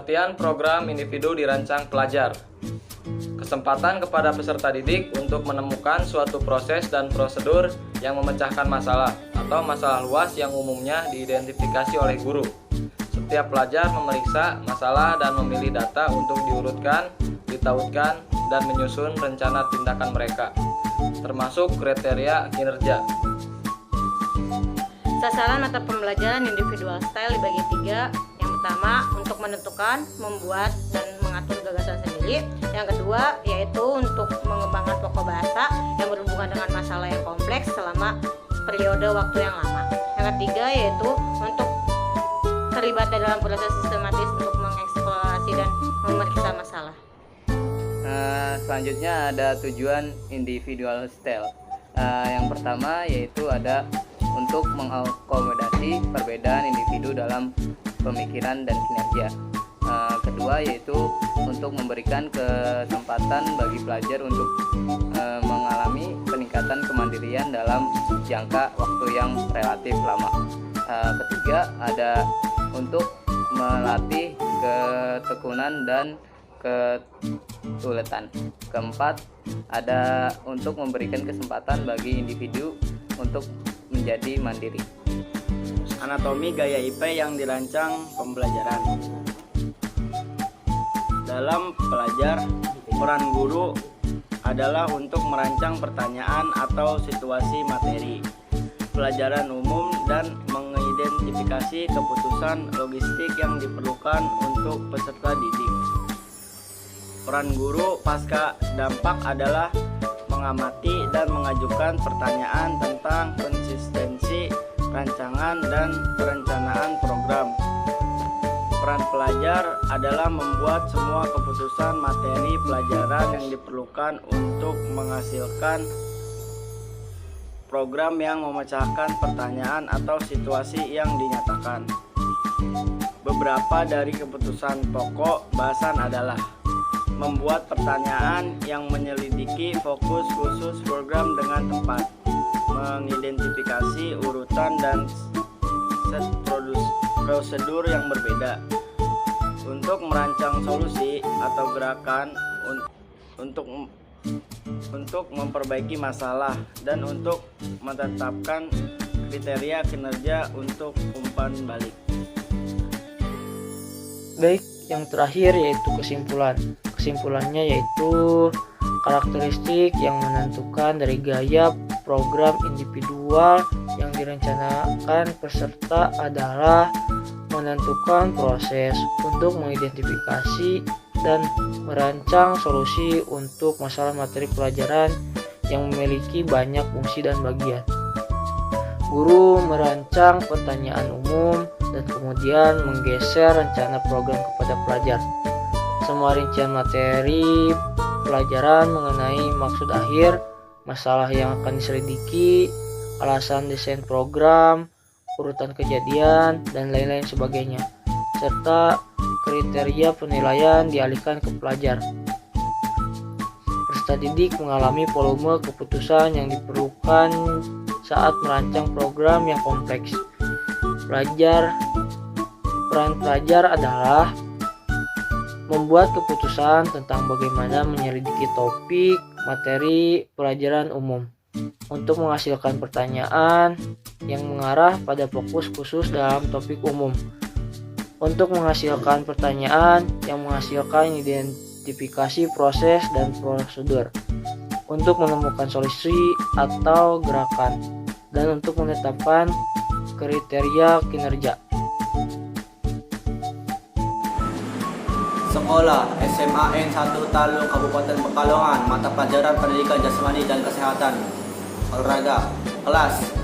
Pengertian program individu dirancang pelajar. Kesempatan kepada peserta didik untuk menemukan suatu proses dan prosedur yang memecahkan masalah atau masalah luas yang umumnya diidentifikasi oleh guru. Setiap pelajar memeriksa masalah dan memilih data untuk diurutkan, ditautkan, dan menyusun rencana tindakan mereka, termasuk kriteria kinerja. Sasaran mata pembelajaran individual style dibagi 3. Yang pertama, untuk menentukan, membuat, dan mengatur gagasan sendiri. Yang kedua, yaitu untuk mengembangkan pokok bahasa yang berhubungan dengan masalah yang kompleks selama periode waktu yang lama. Yang ketiga, yaitu untuk terlibat dalam proses sistematis untuk mengeksplorasi dan memeriksa masalah. Selanjutnya ada tujuan individual style. Yang pertama yaitu ada untuk mengakomodasi perbedaan individu dalam pemikiran dan kinerja. Kedua yaitu untuk memberikan kesempatan bagi pelajar untuk mengalami peningkatan kemandirian dalam jangka waktu yang relatif lama. Ketiga ada untuk melatih ketekunan dan ketuletan. Keempat ada untuk memberikan kesempatan bagi individu untuk menjadi mandiri. Anatomi gaya IP yang dirancang pembelajaran. Dalam pelajar, peran guru adalah untuk merancang pertanyaan atau situasi materi pelajaran umum dan mengidentifikasi keputusan logistik yang diperlukan untuk peserta didik. Peran guru pasca dampak adalah mengamati dan mengajukan pertanyaan tentang konsistensi rancangan dan perencanaan program. Peran pelajar adalah membuat semua keputusan materi pelajaran yang diperlukan untuk menghasilkan program yang memecahkan pertanyaan atau situasi yang dinyatakan. Beberapa dari keputusan pokok bahasan adalah membuat pertanyaan yang menyelidiki fokus khusus program dengan tepat, mengidentifikasi urutan dan set prosedur yang berbeda, untuk merancang solusi atau gerakan untuk memperbaiki masalah, dan untuk menetapkan kriteria kinerja untuk umpan balik. Baik, yang terakhir yaitu kesimpulan. Kesimpulannya yaitu karakteristik yang menentukan dari gaya program individual yang direncanakan peserta adalah menentukan proses untuk mengidentifikasi dan merancang solusi untuk masalah materi pelajaran yang memiliki banyak fungsi dan bagian. Guru merancang pertanyaan umum dan kemudian menggeser rencana program kepada pelajar. Semua rincian materi pelajaran mengenai maksud akhir, masalah yang akan diselidiki, alasan desain program, urutan kejadian, dan lain-lain sebagainya, serta kriteria penilaian dialihkan ke pelajar. Peserta didik mengalami volume keputusan yang diperlukan saat merancang program yang kompleks. Peran pelajar adalah membuat keputusan tentang bagaimana menyelidiki topik materi pelajaran umum, untuk menghasilkan pertanyaan yang mengarah pada fokus khusus dalam topik umum, untuk menghasilkan pertanyaan yang menghasilkan identifikasi proses dan prosedur, untuk menemukan solusi atau gerakan, dan untuk menetapkan kriteria kinerja. Sekolah SMA N1 Talung Kabupaten Pekalongan, mata pelajaran pendidikan jasmani dan kesehatan, olahraga, kelas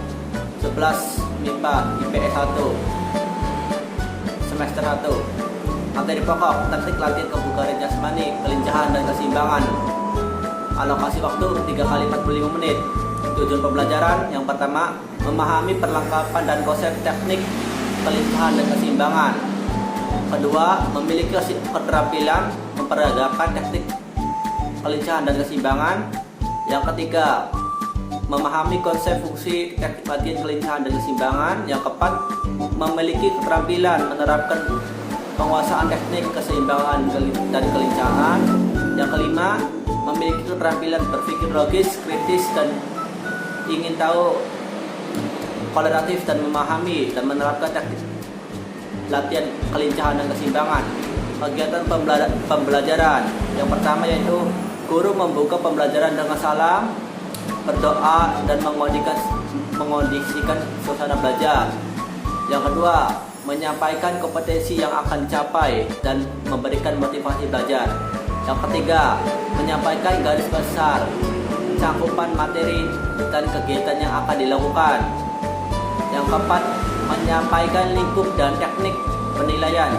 11 MIPA IPS 1 semester 1. Materi pokok, teknik latihan kebugaran jasmani, kelincahan dan keseimbangan. Alokasi waktu 3 kali 45 menit. Tujuan pembelajaran yang pertama, memahami perlengkapan dan konsep teknik kelincahan dan keseimbangan. Kedua, memiliki keterampilan memperagakan teknik kelincahan dan keseimbangan. Yang ketiga, memahami konsep fungsi teknik latihan kelincahan dan keseimbangan. Yang keempat, memiliki keterampilan menerapkan penguasaan teknik keseimbangan dan kelincahan. Yang kelima, memiliki keterampilan berpikir logis, kritis, dan ingin tahu kolaboratif dan memahami dan menerapkan teknik latihan kelincahan dan keseimbangan. Kegiatan pembelajaran yang pertama yaitu guru membuka pembelajaran dengan salam, berdoa, dan mengondisikan suasana belajar. Yang kedua, menyampaikan kompetensi yang akan dicapai dan memberikan motivasi belajar. Yang ketiga, menyampaikan garis besar cakupan materi dan kegiatan yang akan dilakukan. Yang keempat, menyampaikan lingkup dan teknik penilaian.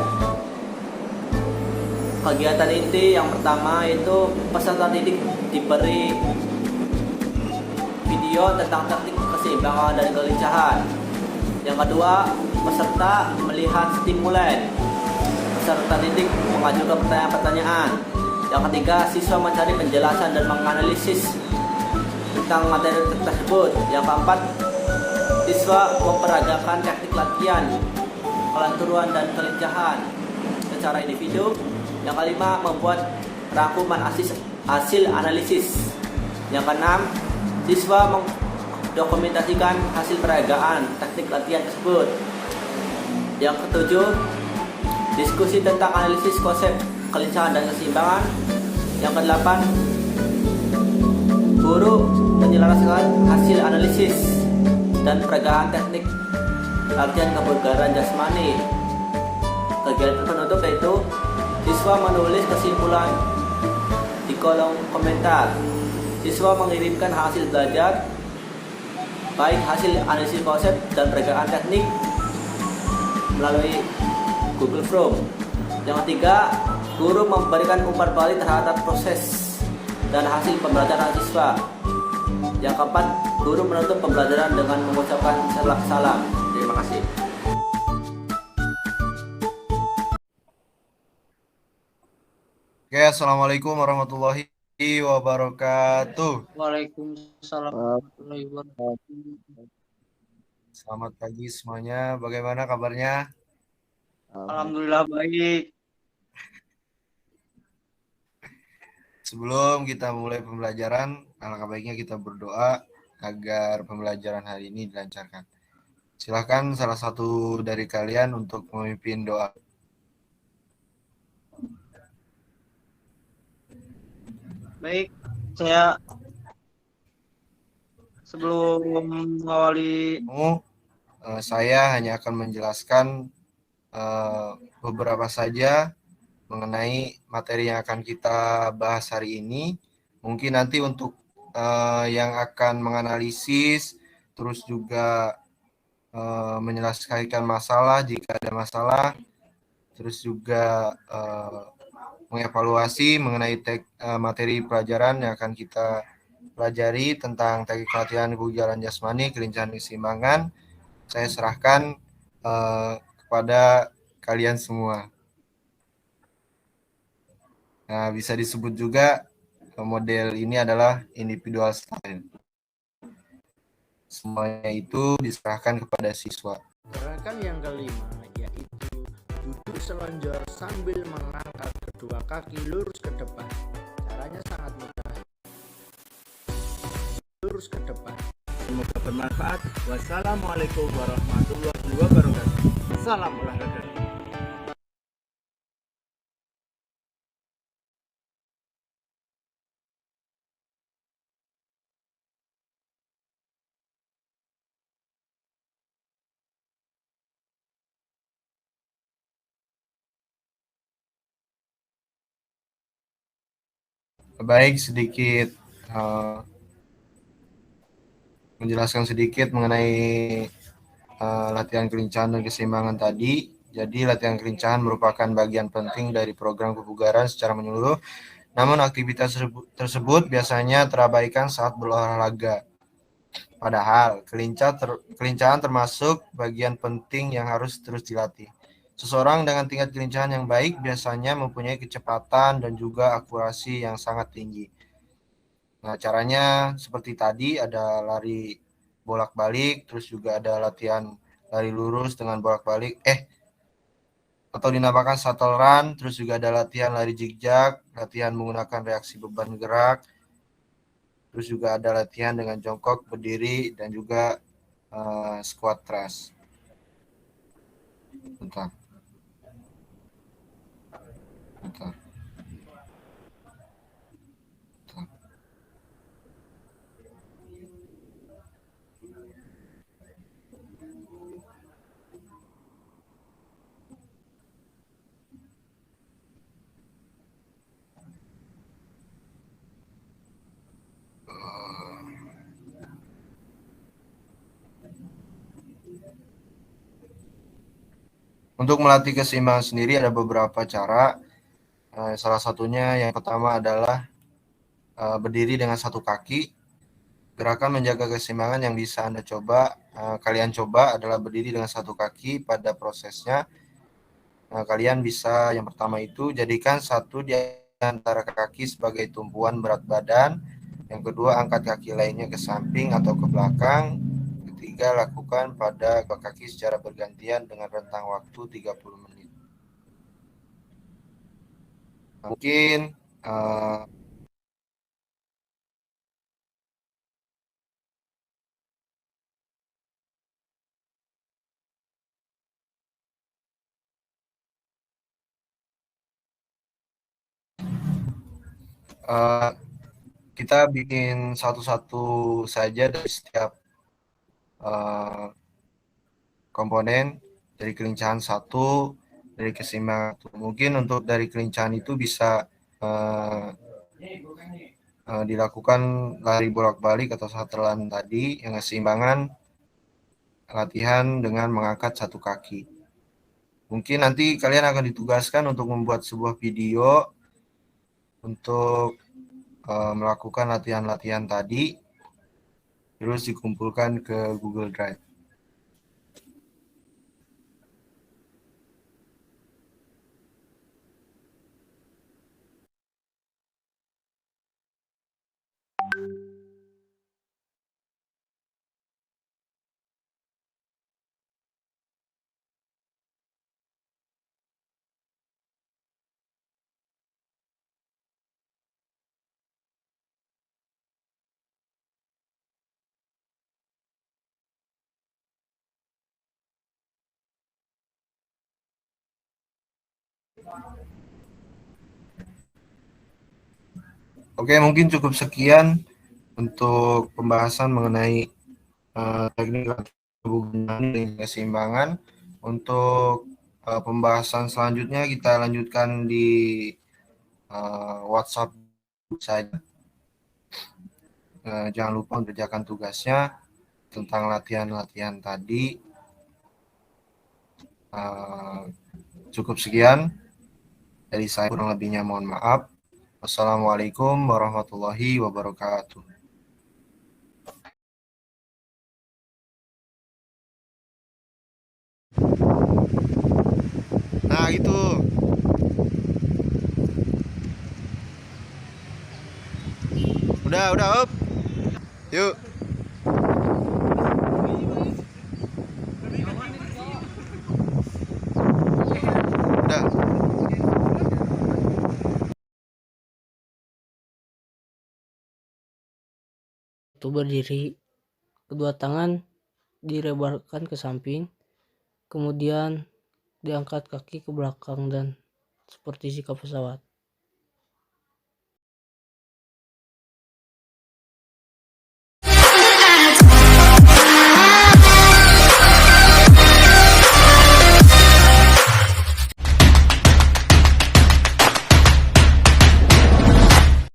Kegiatan inti yang pertama itu peserta didik diberi video tentang teknik keseimbangan dan kelincahan. Yang kedua, peserta melihat stimulan. Peserta didik mengajukan pertanyaan-pertanyaan. Yang ketiga, siswa mencari penjelasan dan menganalisis tentang materi tersebut. Yang keempat, siswa memperagakan teknik latihan kelenturan dan kelincahan secara individu. Yang kelima, membuat rangkuman hasil analisis. Yang keenam, siswa mendokumentasikan hasil peragaan teknik latihan tersebut. Yang ketujuh, diskusi tentang analisis konsep kelincahan dan keseimbangan. Yang kedelapan, guru menjelaskan hasil analisis dan peragaan teknik latihan kebugaran jasmani. Kegiatan penutup yaitu siswa menulis kesimpulan di kolom komentar. Siswa mengirimkan hasil belajar, baik hasil analisis konsep dan peragaan teknik melalui Google Form. Yang ketiga, guru memberikan umpan balik terhadap proses dan hasil pembelajaran siswa. Yang keempat, guru menutup pembelajaran dengan mengucapkan salam. Terima kasih. Oke, assalamualaikum warahmatullahi wabarakatuh. Waalaikumsalam warahmatullahi wabarakatuh. Selamat pagi semuanya. Bagaimana kabarnya? Alhamdulillah baik. Sebelum kita mulai pembelajaran, alangkah baiknya kita berdoa agar pembelajaran hari ini dilancarkan. Silakan salah satu dari kalian untuk memimpin doa. Baik, saya sebelum mengawali Saya hanya akan menjelaskan beberapa saja mengenai materi yang akan kita bahas hari ini. Mungkin nanti untuk yang akan menganalisis, terus juga menyelesaikan masalah jika ada masalah, terus juga mengevaluasi mengenai materi pelajaran yang akan kita pelajari tentang teknik latihan kebugaran jasmani, kelincahan keseimbangan. Saya serahkan kepada kalian semua. Nah, bisa disebut juga model ini adalah individual style. Semuanya itu diserahkan kepada siswa. Gerakan yang kelima yaitu duduk selonjor sambil mengangkat kedua kaki lurus ke depan. Caranya sangat mudah. Lurus ke depan. Semoga bermanfaat. Wassalamualaikum warahmatullahi wabarakatuh. Salam olahraga. Baik, sedikit menjelaskan sedikit mengenai latihan kelincahan dan keseimbangan tadi. Jadi latihan kelincahan merupakan bagian penting dari program kebugaran secara menyeluruh. Namun aktivitas tersebut biasanya terabaikan saat berolahraga. Padahal kelincahan termasuk bagian penting yang harus terus dilatih. Seseorang dengan tingkat kelincahan yang baik biasanya mempunyai kecepatan dan juga akurasi yang sangat tinggi. Nah, caranya seperti tadi, ada lari bolak-balik, terus juga ada latihan lari lurus dengan bolak-balik. atau dinamakan shuttle run, terus juga ada latihan lari zigzag, latihan menggunakan reaksi beban gerak, terus juga ada latihan dengan jongkok, berdiri, dan juga squat thrust. Bentar. Bentar. Untuk melatih keseimbangan sendiri ada beberapa cara. Salah satunya yang pertama adalah berdiri dengan satu kaki. Gerakan menjaga keseimbangan yang bisa kalian coba adalah berdiri dengan satu kaki pada prosesnya. Kalian bisa yang pertama itu jadikan satu di antara kaki sebagai tumpuan berat badan. Yang kedua, angkat kaki lainnya ke samping atau ke belakang. Ketiga, lakukan pada dua kaki secara bergantian dengan rentang waktu 30 menit. Mungkin kita bikin satu-satu saja dari setiap komponen, dari kelincahan satu, dari keseimbangan satu. Mungkin untuk dari kelincahan itu bisa dilakukan lari bolak-balik atau satelan tadi, yang keseimbangan latihan dengan mengangkat satu kaki. Mungkin nanti kalian akan ditugaskan untuk membuat sebuah video untuk melakukan latihan-latihan tadi, terus dikumpulkan ke Google Drive. Oke, mungkin cukup sekian untuk pembahasan mengenai teknik kebugaran dan keseimbangan. Untuk pembahasan selanjutnya kita lanjutkan di WhatsApp saja. Jangan lupa mengerjakan tugasnya tentang latihan-latihan tadi. Cukup sekian dari saya, kurang lebihnya mohon maaf. Wassalamualaikum warahmatullahi wabarakatuh. Nah, itu. Udah, up. Yuk. Udah. Itu berdiri, kedua tangan dilebarkan ke samping, kemudian diangkat kaki ke belakang dan seperti sikap pesawat.